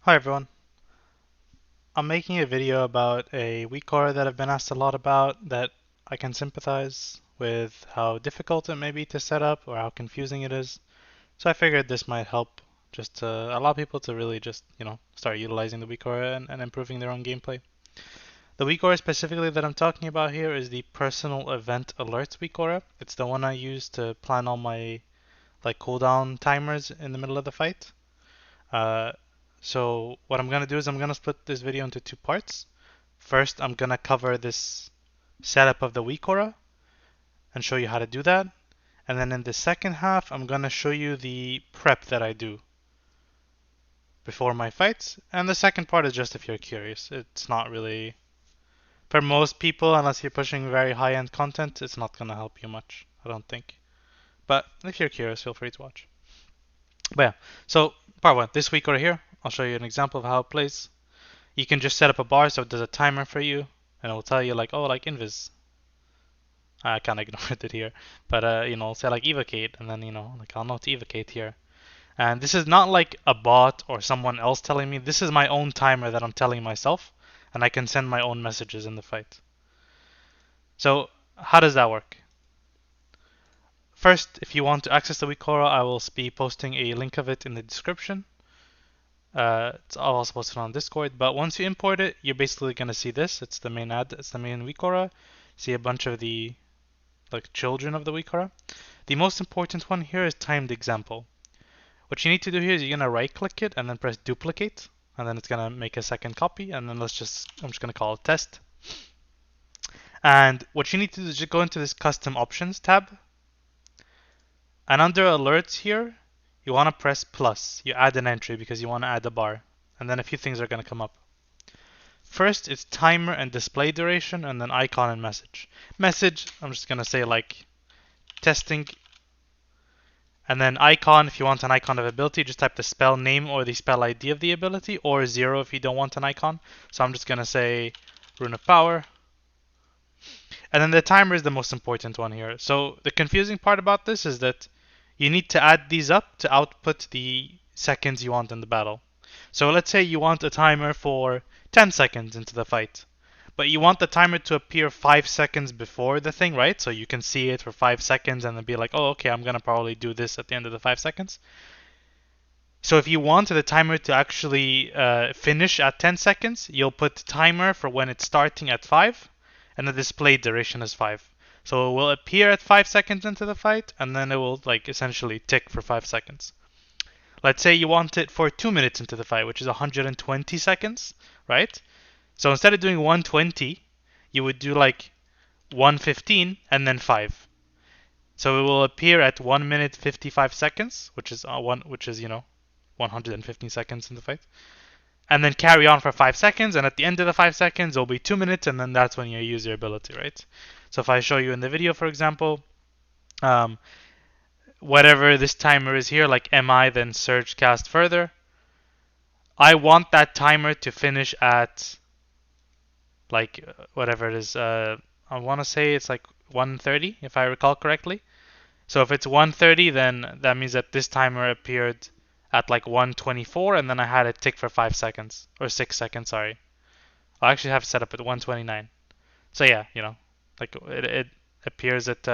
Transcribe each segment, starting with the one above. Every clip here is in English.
Hi everyone. I'm making a video about a Weakaura that I've been asked a lot about that I can sympathize with how difficult it may be to set up or how confusing it is. So I figured this might help just to allow people to really just, start utilizing the Weakaura and improving their own gameplay. The Weakaura specifically that I'm talking about here is the personal event alerts Weakaura. It's the one I use to plan all my cooldown timers in the middle of the fight. Uh, so what I'm gonna do is I'm gonna split this video into two parts. First, I'm gonna cover this setup of the Weakaura and show you how to do that. And then in the second half, I'm gonna show you the prep that I do before my fights. And the second part is just if you're curious. It's not really, for most people, unless you're pushing very high-end content, it's not gonna help you much, I don't think. But if you're curious, feel free to watch. But yeah, so part one, this Weakaura here, I'll show you an example of how it plays. You can just set up a bar so it does a timer for you, and it will tell you like, oh, like invis. I kind of ignored it here, but say like evocate, and then like I'll know to evocate here. And this is not like a bot or someone else telling me. This is my own timer that I'm telling myself, and I can send my own messages in the fight. So how does that work? First, if you want to access the Weakaura, I will be posting a link of it in the description. It's all also posted on Discord, but once you import it, you're basically gonna see this. It's the main ad. It's the main Weakaura. See a bunch of the children of the Weakaura. The most important one here is timed example. What you need to do here is you're gonna right click it and then press duplicate, and then it's gonna make a second copy, and then I'm just gonna call it test. And what you need to do is just go into this custom options tab, and under alerts here, you wanna press plus. You add an entry because you wanna add a bar, and then a few things are gonna come up. First, it's timer and display duration, and then icon and message. Message, I'm just gonna say like testing, and then icon, if you want an icon of ability, just type the spell name or the spell ID of the ability, or 0 if you don't want an icon. So I'm just gonna say Rune of Power. And then the timer is the most important one here. So the confusing part about this is that you need to add these up to output the seconds you want in the battle. So let's say you want a timer for 10 seconds into the fight, but you want the timer to appear 5 seconds before the thing, right? So you can see it for 5 seconds and then be like, oh, okay, I'm gonna probably do this at the end of the 5 seconds. So if you want the timer to actually finish at 10 seconds, you'll put timer for when it's starting at 5, and the display duration is 5. So it will appear at 5 seconds into the fight, and then it will essentially tick for 5 seconds. Let's say you want it for 2 minutes into the fight, which is 120 seconds, right? So instead of doing 120, you would do like 115 and then 5. So it will appear at 1 minute 55 seconds, which is 115 seconds in the fight. And then carry on for 5 seconds, and at the end of the 5 seconds, it'll be 2 minutes, and then that's when you use your ability, right? So if I show you in the video, for example, um, whatever this timer is here, like MI, then surge cast further, I want that timer to finish at whatever it is. I want to say it's like 1:30 if I recall correctly. So if it's 1:30, then that means that this timer appeared at like 1:24, and then I had it tick for 5 seconds or 6 seconds. Sorry, I actually have it set up at 1:29. So yeah, like it appears at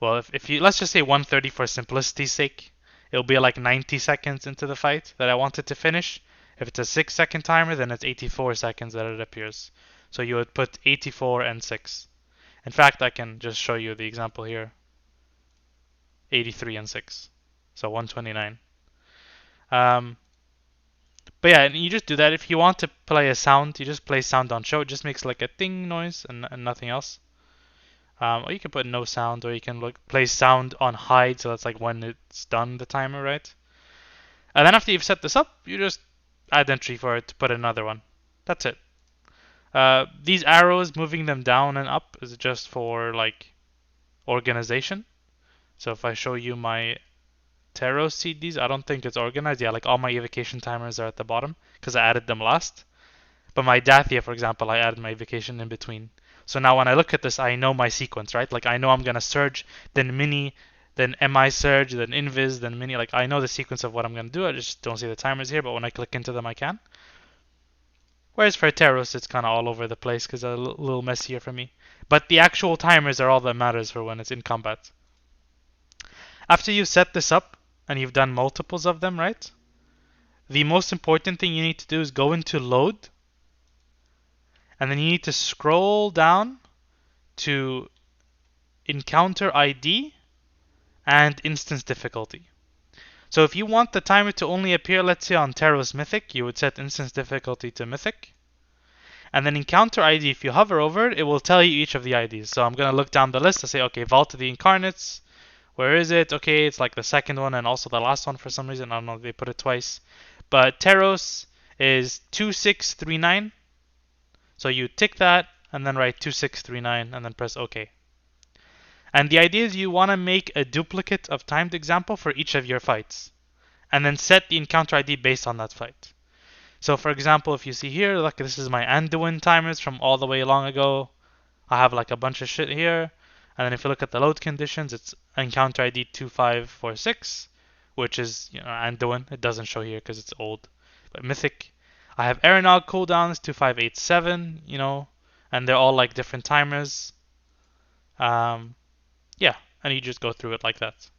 well, if you let's just say 1:30 for simplicity's sake, it'll be like 90 seconds into the fight that I want it to finish. If it's a 6-second timer, then it's 84 seconds that it appears. So you would put 84 and 6. In fact, I can just show you the example here. 83 and 6. So 129. But yeah, and you just do that. If you want to play a sound, you just play sound on show. It just makes like a ding noise and nothing else. Or you can put no sound, or you can play sound on hide, so that's like when it's done the timer, right? And then after you've set this up, you just add entry for it to put another one. That's it. These arrows, moving them down and up, is just for like organization. So if I show you my Tarot CDs, I don't think it's organized. Yeah, like all my evocation timers are at the bottom because I added them last. But my Dathia, for example, I added my evocation in between. So now when I look at this, I know my sequence, right? Like I know I'm gonna surge, then mini, then MI Surge, then Invis, then Mini. Like I know the sequence of what I'm gonna do. I just don't see the timers here, but when I click into them, I can. Whereas for Teros, it's kind of all over the place because it's a little messier for me. But the actual timers are all that matters for when it's in combat. After you set this up and you've done multiples of them, right? The most important thing you need to do is go into load, and then you need to scroll down to encounter ID and instance difficulty. So if you want the timer to only appear, let's say on Teros Mythic, you would set instance difficulty to Mythic. And then encounter ID, if you hover over it, it will tell you each of the IDs. So I'm going to look down the list and say, okay, Vault of the Incarnates. Where is it? Okay, it's like the second one and also the last one for some reason. I don't know if they put it twice. But Teros is 2639. So you tick that and then write 2639 and then press OK. And the idea is you want to make a duplicate of timed example for each of your fights. And then set the encounter ID based on that fight. So for example, if you see here, like this is my Anduin timers from all the way long ago. I have like a bunch of shit here. And then if you look at the load conditions, it's encounter ID 2546, which is Anduin. It doesn't show here because it's old. But Mythic, I have Aeronog cooldowns 2587, and they're all like different timers. Yeah, and you just go through it like that.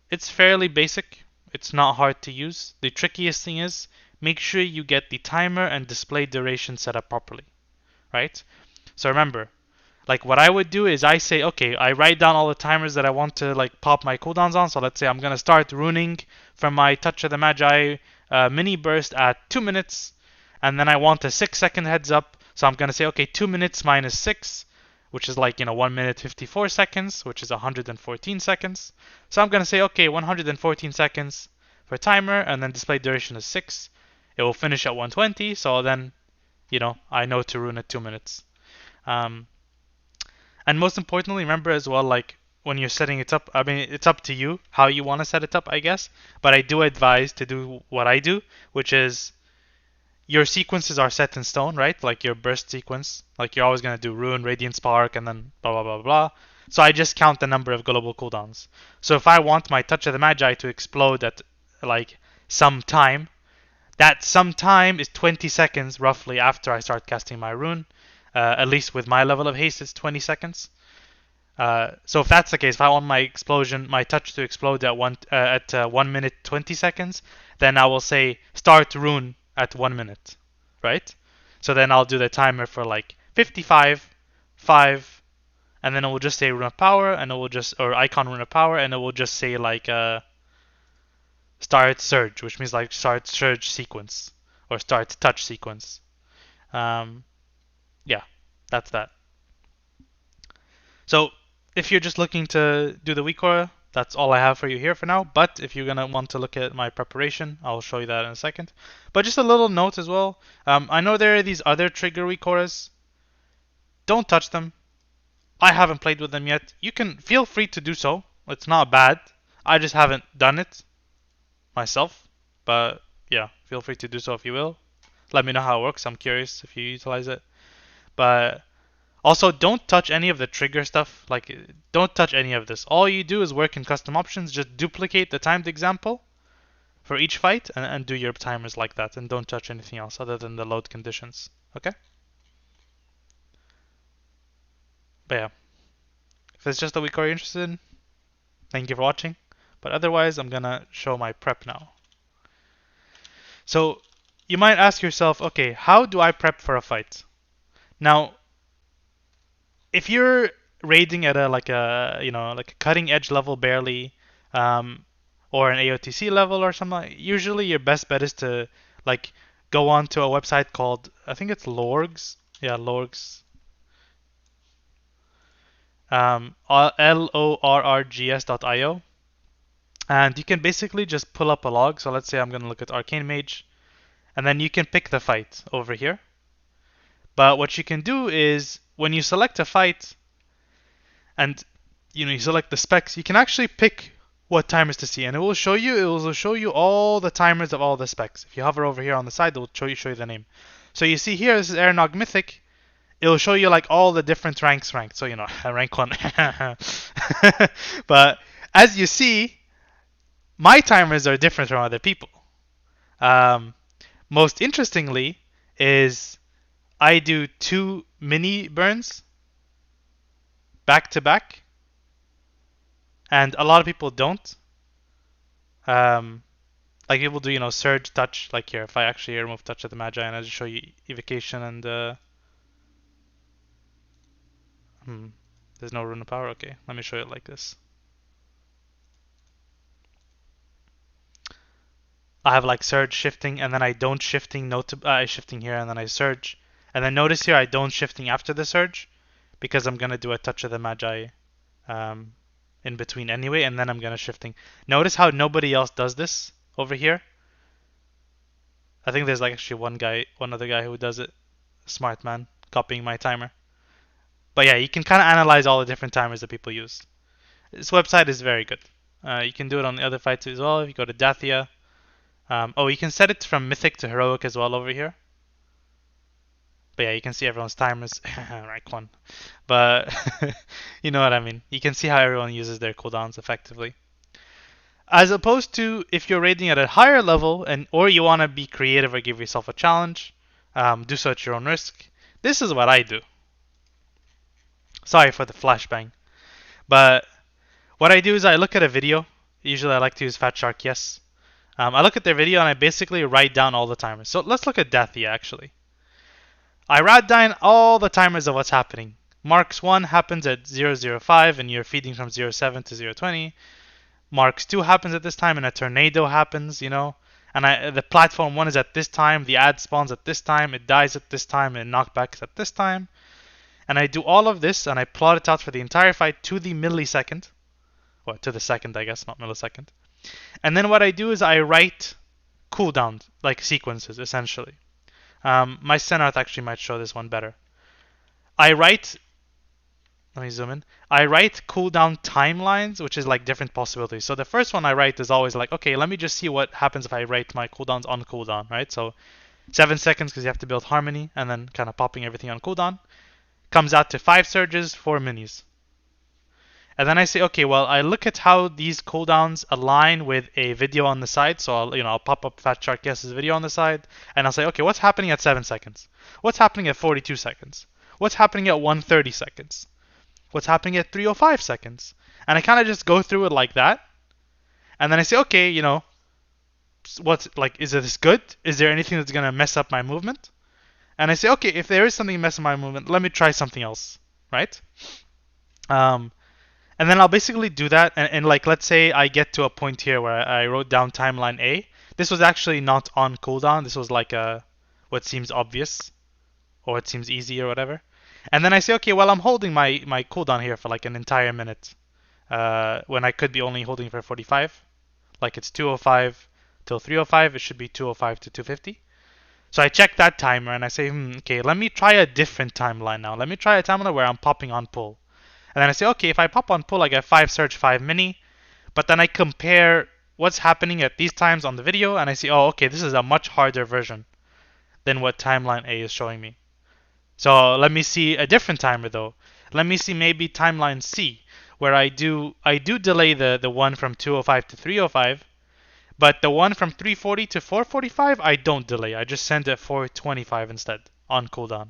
It's fairly basic. It's not hard to use. The trickiest thing is make sure you get the timer and display duration set up properly, right? So remember, like what I would do is I say, okay, I write down all the timers that I want to like pop my cooldowns on. So let's say I'm gonna start runing from my Touch of the Magi mini burst at 2 minutes, and then I want a 6-second heads up. So I'm gonna say, okay, 2 minutes minus 6, which is like 1 minute 54 seconds, which is 114 seconds. So I'm gonna say, okay, 114 seconds for timer, and then display duration is 6. It will finish at 120. So then, I know to rune at 2 minutes. And most importantly, remember as well, like when you're setting it up, I mean, it's up to you how you want to set it up, I guess. But I do advise to do what I do, which is your sequences are set in stone, right? Like your burst sequence. Like you're always going to do Rune, Radiant Spark, and then blah, blah, blah, blah. So I just count the number of global cooldowns. So if I want my Touch of the Magi to explode at like some time, that some time is 20 seconds roughly after I start casting my Rune. At least with my level of haste, it's 20 seconds. So if that's the case, if I want my touch to explode at 1 minute 20 seconds, then I will say start rune at 1 minute, right? So then I'll do the timer for like 55, 5, and then it will just say rune of power, and it will or icon rune of power, and it will just say like start surge, which means like start surge sequence or start touch sequence. Yeah, that's that. So if you're just looking to do the Weakaura, that's all I have for you here for now. But if you're going to want to look at my preparation, I'll show you that in a second. But just a little note as well. I know there are these other trigger Weakauras. Don't touch them. I haven't played with them yet. You can feel free to do so. It's not bad. I just haven't done it myself. But yeah, feel free to do so if you will. Let me know how it works. I'm curious if you utilize it. But also, don't touch any of the trigger stuff. Like, don't touch any of this. All you do is work in custom options. Just duplicate the timed example for each fight and do your timers like that. And don't touch anything else other than the load conditions. Okay? But yeah. If it's just the Weakaura you're interested in, thank you for watching. But otherwise, I'm gonna show my prep now. So, you might ask yourself, okay, how do I prep for a fight? Now, if you're raiding at like a cutting edge level barely, or an AOTC level or something, usually your best bet is to like go on to a website called, I think it's Lorgs. Yeah, Lorgs. LORRGS.io. And you can basically just pull up a log. So let's say I'm going to look at Arcane Mage, and then you can pick the fight over here. But what you can do is when you select a fight and you select the specs, you can actually pick what timers to see, and it will show you all the timers of all the specs. If you hover over here on the side, it will show you the name. So you see here, this is Aeronog Mythic, it'll show you like all the different ranks ranked. So, rank 1. But as you see, my timers are different from other people. Um, Most interestingly is I do 2 mini burns back to back, and a lot of people don't. Um, like people do, surge touch. Like here, if I actually remove touch of the Magi and I just show you evocation and there's no rune of power. Okay, let me show it like this. I have like surge shifting, and then I don't shifting. I shifting here, and then I surge, and then notice here I don't shifting after the surge, because I'm gonna do a touch of the Magi um, in between anyway, and then I'm gonna shifting. Notice how nobody else does this over here. I think there's like actually one other guy who does it. Smart man, copying my timer. But yeah, you can kind of analyze all the different timers that people use. This website is very good. You can do it on the other fights as well. If you go to Dathia, you can set it from Mythic to Heroic as well over here. But yeah, you can see everyone's timers. Rank 1. But you know what I mean. You can see how everyone uses their cooldowns effectively. As opposed to if you're raiding at a higher level or you want to be creative or give yourself a challenge, do so at your own risk. This is what I do. Sorry for the flashbang. But what I do is I look at a video. Usually I like to use Fat Shark Yes. I look at their video and I basically write down all the timers. So let's look at Dathia actually. I write down all the timers of what's happening. Marks 1 happens at 005 and you're feeding from 07 to 020. Marks 2 happens at this time and a tornado happens, And the platform 1 is at this time, the ad spawns at this time, it dies at this time, and knockback is at this time. And I do all of this and I plot it out for the entire fight to the millisecond. Well, to the second, I guess, not millisecond. And then what I do is I write cooldowns, like sequences, essentially. My Senarth actually might show this one better. Let me zoom in. I write cooldown timelines, which is like different possibilities. So the first one I write is always like, okay, let me just see what happens if I write my cooldowns on cooldown, right? So 7 seconds because you have to build harmony and then kind of popping everything on cooldown. Comes out to 5 surges, 4 minis. And then I say, okay, well, I look at how these cooldowns align with a video on the side. So I'll pop up Fat Shark Guess's video on the side, and I'll say, okay, what's happening at 7 seconds? What's happening at 42 seconds? What's happening at 130 seconds? What's happening at 305 seconds? And I kind of just go through it like that. And then I say, okay, is this good? Is there anything that's gonna mess up my movement? And I say, okay, if there is something messing my movement, let me try something else, right? And then I'll basically do that, and like let's say I get to a point here where I wrote down timeline A. This was actually not on cooldown. This was like what seems obvious, or it seems easy or whatever. And then I say, okay, well I'm holding my cooldown here for like an entire minute, when I could be only holding for 45. Like it's 205 till 305. It should be 205 to 250. So I check that timer and I say, okay, let me try a different timeline now. Let me try a timeline where I'm popping on pull. And then I say, okay, if I pop on pull, I get 5 surge, 5 mini. But then I compare what's happening at these times on the video, and I see, oh, okay, this is a much harder version than what timeline A is showing me. So let me see a different timer though. Let me see maybe timeline C, where I do delay the one from 205 to 305, but the one from 340 to 445 I don't delay. I just send it 425 instead on cooldown.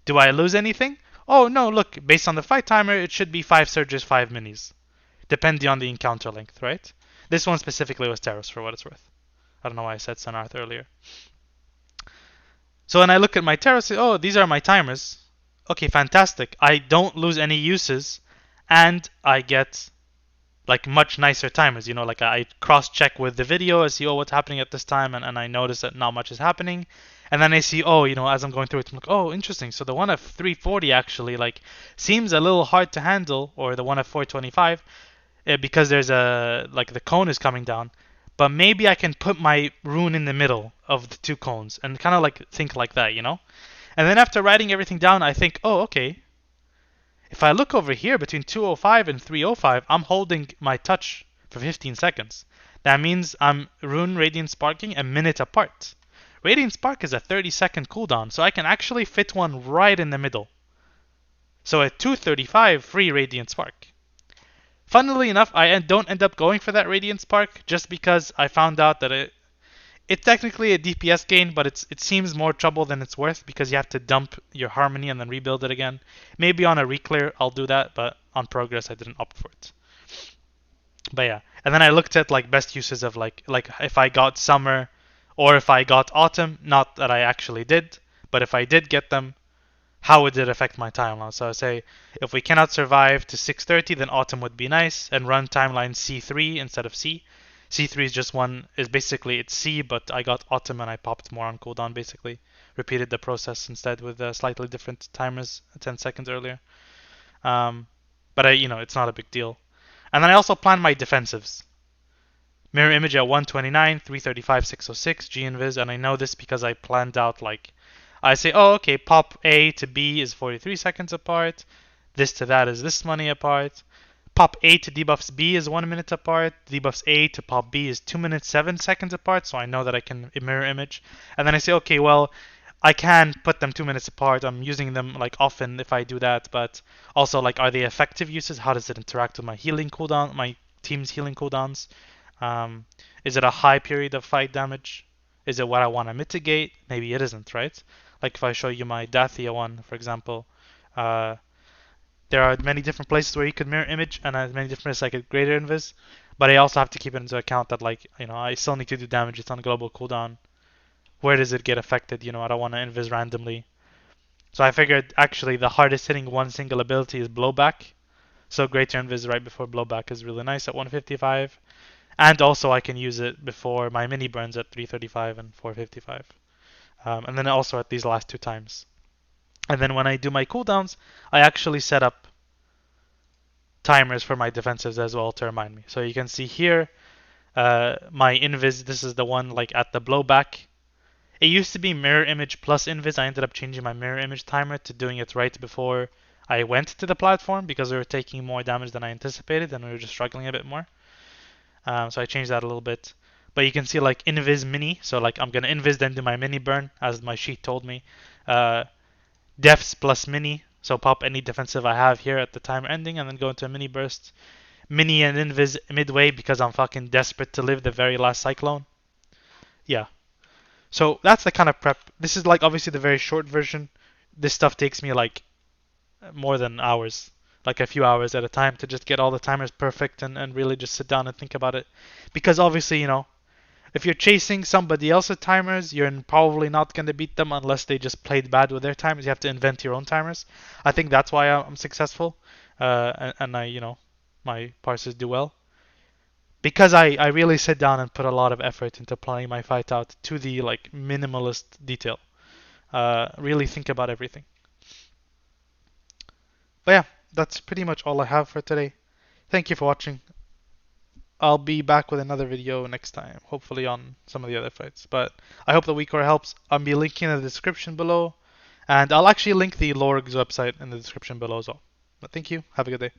Do I lose anything? Oh no, look, based on the fight timer, it should be 5 surges, 5 minis. Depending on the encounter length, right? This one specifically was Taros for what it's worth. I don't know why I said Sunarth earlier. So when I look at my Taros, oh, these are my timers. Okay, fantastic. I don't lose any uses, and I get like much nicer timers. Like I cross-check with the video, I see, oh, what's happening at this time, and I notice that not much is happening. And then I see, oh, as I'm going through it, I'm like, oh, interesting. So the one at 340 actually seems a little hard to handle, or the one at 425, because there's the cone is coming down. But maybe I can put my rune in the middle of the 2 cones and kind of think like that, And then after writing everything down, I think, oh, okay. If I look over here between 205 and 305, I'm holding my touch for 15 seconds. That means I'm rune radiant sparking a minute apart. Radiant Spark is a 30-second cooldown, so I can actually fit one right in the middle. So at 235, free Radiant Spark. Funnily enough, I don't end up going for that Radiant Spark just because I found out that it's technically a DPS gain, but it seems more trouble than it's worth because you have to dump your Harmony and then rebuild it again. Maybe on a reclear I'll do that, but on Progress I didn't opt for it. But yeah, and then I looked at like best uses of like if I got Summer or if I got Autumn. Not that I actually did, but if I did get them, how would it affect my timeline? So I say if we cannot survive to 6:30, then Autumn would be nice and run timeline C3 instead of C. C3 is just one is basically it's C, but I got Autumn and I popped more on cooldown basically. Repeated the process instead with slightly different timers 10 seconds earlier. But it's not a big deal. And then I also plan my defensives. Mirror image at 129, 335, 606, G invis, and I know this because I planned out like I say, oh okay, pop A to B is 43 seconds apart, this to that is this many apart. Pop A to debuffs B is 1 minute apart, debuffs A to pop B is 2 minutes 7 seconds apart, so I know that I can mirror image. And then I say, okay, well, I can put them 2 minutes apart. I'm using them like often if I do that, but also like, are they effective uses? How does it interact with my healing cooldown, my team's healing cooldowns? Is it a high period of fight damage? Is it what I want to mitigate? Maybe it isn't, right? Like if I show you my Dathia one, for example, there are many different places where you could mirror image and many different places I could greater invis, but I also have to keep it into account that like, I still need to do damage. It's on global cooldown. Where does it get affected? I don't want to invis randomly. So I figured actually the hardest hitting one single ability is blowback. So greater invis right before blowback is really nice at 155. And also I can use it before my mini burns at 335 and 455. And then also at these last two times. And then when I do my cooldowns, I actually set up timers for my defensives as well to remind me. So you can see here, my invis, this is the one like at the blowback. It used to be mirror image plus invis. I ended up changing my mirror image timer to doing it right before I went to the platform because we were taking more damage than I anticipated and we were just struggling a bit more. So I changed that a little bit. But you can see like invis mini. So like I'm gonna invis then do my mini burn as my sheet told me. Defs plus mini. So pop any defensive I have here at the timer ending and then go into a mini burst. Mini and invis midway because I'm fucking desperate to live the very last cyclone. Yeah. So that's the kind of prep. This is like obviously the very short version. This stuff takes me like more than hours, like a few hours at a time to just get all the timers perfect and really just sit down and think about it. Because obviously, if you're chasing somebody else's timers, you're probably not going to beat them unless they just played bad with their timers. You have to invent your own timers. I think that's why I'm successful, and my parsers do well. Because I really sit down and put a lot of effort into planning my fight out to the like minimalist detail. Really think about everything. But yeah, that's pretty much all I have for today. Thank you for watching. I'll be back with another video next time, hopefully on some of the other fights. But I hope the Weakaura helps. I'll be linking in the description below, and I'll actually link the Lorg's website in the description below as well. But thank you. Have a good day.